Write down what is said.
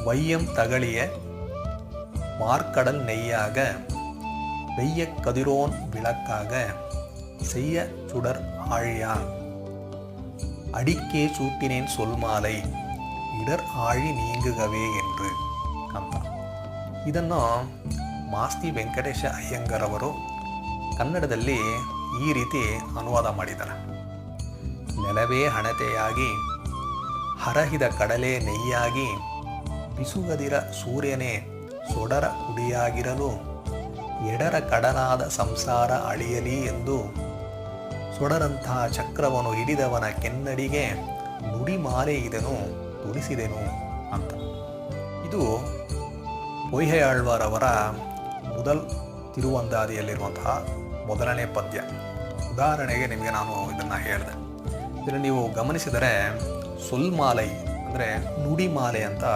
வையம் தகழிய மார்க்கடல் நெய்யாக வெய்ய கதிரோன் விளக்காக செய்ய சுடர் ஆழியான் ಅಡಿಕೆ ಸೂಟಿನೇನ್ ಸೊಲ್ಮಾಲೈ ಇಡರ್ ಆಳಿ ನೀಂಗುಗವೇ ಎಂದು ಅಂತ. ಇದನ್ನು ಮಾಸ್ತಿ ವೆಂಕಟೇಶ ಅಯ್ಯಂಗರ್ ಅವರು ಕನ್ನಡದಲ್ಲಿ ಈ ರೀತಿ ಅನುವಾದ ಮಾಡಿದ್ದಾರೆ. ನೆಲವೇ ಹಣತೆಯಾಗಿ ಹರಹಿದ ಕಡಲೆ ನೆಯ್ಯಾಗಿ ಬಿಸುಗದಿರ ಸೂರ್ಯನೇ ಸೊಡರ ಕುಡಿಯಾಗಿರಲು ಎಡರ ಕಡಲಾದ ಸಂಸಾರ ಅಳಿಯಲಿ ಎಂದು ಸೊಡರಂತಹ ಚಕ್ರವನ್ನು ಹಿಡಿದವನ ಕೆನ್ನಡಿಗೆ ನುಡಿಮಾಲೆ ಇದನು ತುಡಿಸಿದೆನು ಅಂತ. ಇದು ಪೊಯ್ಹೆಯಾಳ್ವಾರವರ ಮೊದಲ್ ತಿರುವಂದಾದಿಯಲ್ಲಿರುವಂತಹ ಮೊದಲನೇ ಪದ್ಯ. ಉದಾಹರಣೆಗೆ ನಿಮಗೆ ನಾನು ಇದನ್ನು ಹೇಳಿದೆ. ಇದನ್ನು ನೀವು ಗಮನಿಸಿದರೆ ಸೊಲ್ಮಾಲೈ ಅಂದರೆ ನುಡಿಮಾಲೆ ಅಂತ